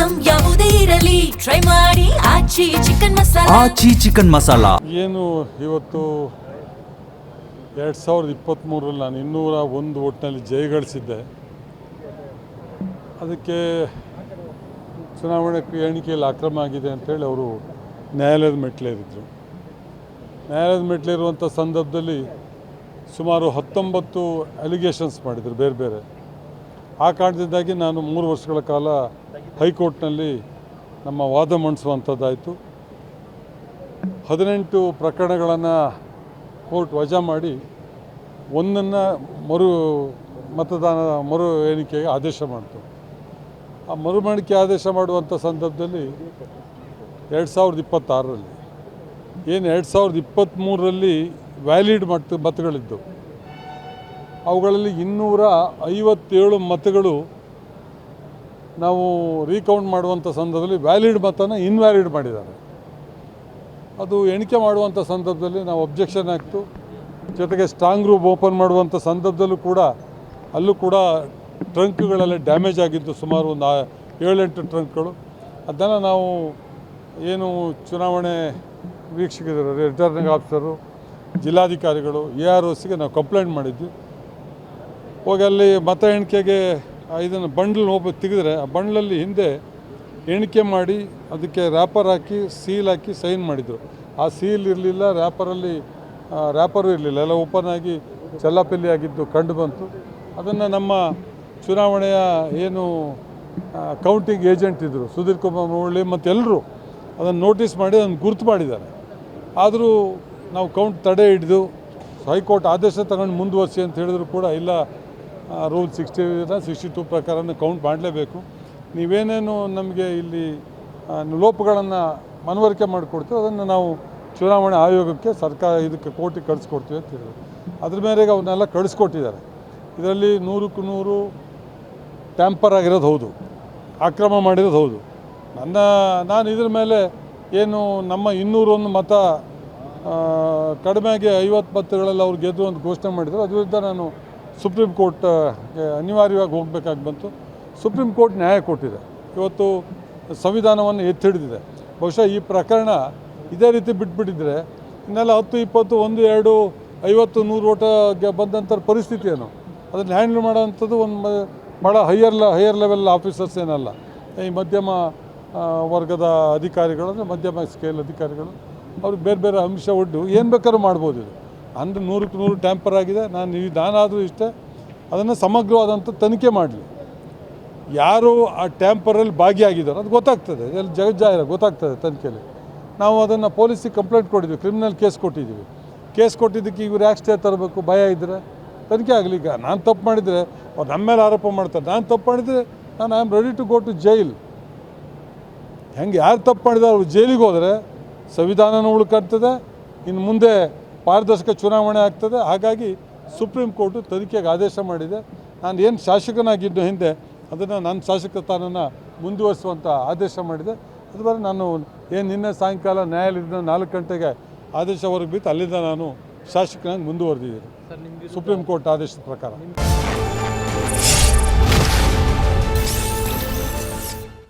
Item ಯಾವುದೇ ಇರಲಿ try ಮಾಡಿ ಆಚಿ ಚಿಕನ್ ಮಸಾಲಾ. ಆಚಿ ಚಿಕನ್ ಮಸಾಲಾ ಏನು ಇವತ್ತು 2023ರಲ್ಲಿ ನಾನು 201 ಒಟ್ಟಿನಲ್ಲಿ ಜಯಗಳಿಸಿದ್ದೆ. ಅದಕ್ಕೆ ಚುನಾವಣೆ ಎಣಿಕೆಯಲ್ಲಿ ಅಕ್ರಮ ಆಗಿದೆ ಅಂತೇಳಿ ಅವರು ನ್ಯಾಯಾಲಯದ ಮೆಟ್ಲೇರಿದ್ರು. ನ್ಯಾಯಾಲಯದ ಮೆಟ್ಲೇರುವಂಥ ಸಂದರ್ಭದಲ್ಲಿ ಸುಮಾರು 19 ಅಲಿಗೇಷನ್ಸ್ ಮಾಡಿದರು ಬೇರೆ ಬೇರೆ. ಆ ಕಾರಣದಿಂದಾಗಿ ನಾನು 3 ವರ್ಷಗಳ ಕಾಲ ಹೈಕೋರ್ಟ್ನಲ್ಲಿ ನಮ್ಮ ವಾದ ಮಂಡಿಸುವಂಥದ್ದಾಯಿತು. 18 ಪ್ರಕರಣಗಳನ್ನು ಕೋರ್ಟ್ ವಜಾ ಮಾಡಿ ಒಂದನ್ನು ಮರು ಎಣಿಕೆಗೆ ಆದೇಶ ಮಾಡಿತು. ಆ ಮರುಮಣಿಕೆ ಆದೇಶ ಮಾಡುವಂಥ ಸಂದರ್ಭದಲ್ಲಿ 2026ರಲ್ಲಿ ಏನು 2023ರಲ್ಲಿ ವ್ಯಾಲಿಡ್ ಮತಗಳಿದ್ದು ಅವುಗಳಲ್ಲಿ 257 ಮತಗಳು ನಾವು ರೀಕೌಂಟ್ ಮಾಡುವಂಥ ಸಂದರ್ಭದಲ್ಲಿ ವ್ಯಾಲಿಡ್ ಮತನ ಇನ್ವ್ಯಾಲಿಡ್ ಮಾಡಿದ್ದಾರೆ. ಅದು ಎಣಿಕೆ ಮಾಡುವಂಥ ಸಂದರ್ಭದಲ್ಲಿ ನಾವು ಅಬ್ಜೆಕ್ಷನ್ ಆಗ್ತು. ಜೊತೆಗೆ ಸ್ಟ್ರಾಂಗ್ ರೂಮ್ ಓಪನ್ ಮಾಡುವಂಥ ಸಂದರ್ಭದಲ್ಲೂ ಕೂಡ ಅಲ್ಲೂ ಕೂಡ ಟ್ರಂಕ್ಗಳೆಲ್ಲ ಡ್ಯಾಮೇಜ್ ಆಗಿದ್ದು ಸುಮಾರು ಒಂದು 7-8 ಟ್ರಂಕ್ಗಳು. ಅದನ್ನು ನಾವು ಏನು ಚುನಾವಣೆ ವೀಕ್ಷಕರು, ರಿಟರ್ನಿಂಗ್ ಆಫೀಸರು, ಜಿಲ್ಲಾಧಿಕಾರಿಗಳು, AROCಗೆ ನಾವು ಕಂಪ್ಲೇಂಟ್ ಮಾಡಿದ್ವಿ. ಹೋಗಿ ಅಲ್ಲಿ ಮತ ಎಣಿಕೆಗೆ ಇದನ್ನು ಬಂಡ್ಲ್ ತೆಗೆದ್ರೆ ಆ ಬಂಡ್ಲಲ್ಲಿ ಹಿಂದೆ ಎಣಿಕೆ ಮಾಡಿ ಅದಕ್ಕೆ ರ್ಯಾಪರ್ ಹಾಕಿ ಸೀಲ್ ಹಾಕಿ ಸೈನ್ ಮಾಡಿದರು. ಆ ಸೀಲ್ ಇರಲಿಲ್ಲ, ರ್ಯಾಪರು ಇರಲಿಲ್ಲ, ಎಲ್ಲ ಓಪನ್ ಆಗಿ ಚೆಲ್ಲಾಪಿಲ್ಲಿ ಆಗಿದ್ದು ಕಂಡು ಬಂತು. ಅದನ್ನು ನಮ್ಮ ಚುನಾವಣೆಯ ಏನು ಕೌಂಟಿಂಗ್ ಏಜೆಂಟ್ ಇದ್ದರು ಸುಧೀರ್ ಕುಮಾರ್ ಮುರಳಿ ಮತ್ತು ಎಲ್ಲರೂ ಅದನ್ನು ನೋಟಿಸ್ ಮಾಡಿ ಅದನ್ನು ಗುರುತು ಮಾಡಿದ್ದಾರೆ. ಆದರೂ ನಾವು ಕೌಂಟ್ ತಡೆ ಹಿಡಿದು ಹೈಕೋರ್ಟ್ ಆದೇಶ ತಗೊಂಡು ಮುಂದುವರಿಸಿ ಅಂತ ಹೇಳಿದ್ರು ಕೂಡ ಇಲ್ಲ, ರೂಲ್ 62 ಪ್ರಕಾರನೇ ಕೌಂಟ್ ಮಾಡಲೇಬೇಕು. ನೀವೇನೇನು ನಮಗೆ ಇಲ್ಲಿ ಲೋಪಗಳನ್ನು ಮನವರಿಕೆ ಮಾಡಿಕೊಡ್ತೀವಿ ಅದನ್ನು ನಾವು ಚುನಾವಣೆ ಆಯೋಗಕ್ಕೆ ಇದಕ್ಕೆ ಕೋರ್ಟಿಗೆ ಕಳಿಸ್ಕೊಡ್ತೀವಿ ಅಂತ ಹೇಳಿದ್ರು. ಅದ್ರ ಮೇರೆಗೆ ಅವನ್ನೆಲ್ಲ ಕಳಿಸ್ಕೊಟ್ಟಿದ್ದಾರೆ. ಇದರಲ್ಲಿ 100ಕ್ಕೆ 100 ಟ್ಯಾಂಪರ್ ಆಗಿರೋದು ಹೌದು, ಅಕ್ರಮ ಮಾಡಿರೋದು ಹೌದು. ನಾನು ಇದ್ರ ಮೇಲೆ ಏನು ನಮ್ಮ 201 ಮತ ಕಡಿಮೆಗೆ 50 ಮತಗಳಲ್ಲಿ ಅವ್ರು ಗೆದ್ದು ಅಂತ ಘೋಷಣೆ ಮಾಡಿದರು. ಅದ್ರ ವಿರುದ್ಧ ನಾನು ಸುಪ್ರೀಂ ಕೋರ್ಟ್ಗೆ ಅನಿವಾರ್ಯವಾಗಿ ಹೋಗಬೇಕಾಗಿ ಬಂತು. ಸುಪ್ರೀಂ ಕೋರ್ಟ್ ನ್ಯಾಯ ಕೊಟ್ಟಿದೆ, ಇವತ್ತು ಸಂವಿಧಾನವನ್ನು ಎತ್ತಿಡಿದಿದೆ. ಬಹುಶಃ ಈ ಪ್ರಕರಣ ಇದೇ ರೀತಿ ಬಿಟ್ಬಿಟ್ಟಿದ್ರೆ ಇನ್ನೆಲ್ಲ 10, 20, 1, 2, 50, 100 ಓಟಿಗೆ ಬಂದಂಥ ಪರಿಸ್ಥಿತಿ ಏನು, ಅದನ್ನು ಹ್ಯಾಂಡಲ್ ಮಾಡೋವಂಥದ್ದು ಒಂದು ಭಾಳ ಹೈಯರ್ ಲೆವೆಲ್ ಆಫೀಸರ್ಸ್ ಏನಲ್ಲ. ಈ ಮಧ್ಯಮ ವರ್ಗದ ಅಧಿಕಾರಿಗಳು ಅಂದರೆ ಮಧ್ಯಮ ಸ್ಕೇಲ್ ಅಧಿಕಾರಿಗಳು ಅವ್ರಿಗೆ ಬೇರೆ ಬೇರೆ ಅಂಶ ಒಡ್ಡು ಏನು ಬೇಕಾದ್ರೂ ಮಾಡ್ಬೋದು. ಇದು ಅಂದರೆ 100ಕ್ಕೆ 100 ಟ್ಯಾಂಪರ್ ಆಗಿದೆ. ನಾನಾದರೂ ಇಷ್ಟೇ ಅದನ್ನು ಸಮಗ್ರವಾದಂಥ ತನಿಖೆ ಮಾಡಲಿ. ಯಾರು ಆ ಟ್ಯಾಂಪರಲ್ಲಿ ಭಾಗಿಯಾಗಿದ್ದಾರೋ ಅದು ಗೊತ್ತಾಗ್ತದೆ, ಎಲ್ಲಿ ಜಗಜ್ಜಾಹಿರ ಗೊತ್ತಾಗ್ತದೆ ತನಿಖೆಯಲ್ಲಿ. ನಾವು ಅದನ್ನು ಪೊಲೀಸಿಗೆ ಕಂಪ್ಲೇಂಟ್ ಕೊಟ್ಟಿದ್ವಿ, ಕ್ರಿಮಿನಲ್ ಕೇಸ್ ಕೊಟ್ಟಿದ್ದೀವಿ. ಕೇಸ್ ಕೊಟ್ಟಿದ್ದಕ್ಕೆ ಇವ್ರು ಯಾಕೆ ಸ್ಟೇ ತರಬೇಕು, ಭಯ ಇದ್ದರೆ ತನಿಖೆ ಆಗಲಿ. ಈಗ ನಾನು ತಪ್ಪು ಮಾಡಿದರೆ ಅವ್ರು ನಮ್ಮ ಮೇಲೆ ಆರೋಪ ಮಾಡ್ತಾರೆ, ನಾನು ತಪ್ಪು ಮಾಡಿದರೆ I am ready to go to jail. ಹೆಂಗೆ ಯಾರು ತಪ್ಪು ಮಾಡಿದ್ರೆ ಅವ್ರು ಜೈಲಿಗೆ ಹೋದರೆ ಸಂವಿಧಾನನೂ ಉಳ್ಕೊಳ್ತದೆ, ಇನ್ನು ಮುಂದೆ ಪಾರದರ್ಶಕ ಚುನಾವಣೆ ಆಗ್ತದೆ. ಹಾಗಾಗಿ ಸುಪ್ರೀಂ ಕೋರ್ಟು ತನಿಖೆಗೆ ಆದೇಶ ಮಾಡಿದೆ. ನಾನು ಏನು ಶಾಸಕನಾಗಿದ್ದು ಹಿಂದೆ ಅದನ್ನು ನನ್ನ ಶಾಸಕ ಸ್ಥಾನನ ಮುಂದುವರಿಸುವಂಥ ಆದೇಶ ಮಾಡಿದೆ. ಅದುವರೆ ನಾನು ಏನು ನಿನ್ನೆ ಸಾಯಂಕಾಲ ನ್ಯಾಯಾಲಯದಿಂದ 4 ಗಂಟೆಗೆ ಆದೇಶ ಹೊರಗೆ ಬಿತ್ತು, ಅಲ್ಲಿಂದ ನಾನು ಶಾಸಕನಾಗಿ ಮುಂದುವರೆದಿದ್ದೀನಿ ಸುಪ್ರೀಂ ಕೋರ್ಟ್ ಆದೇಶದ ಪ್ರಕಾರ.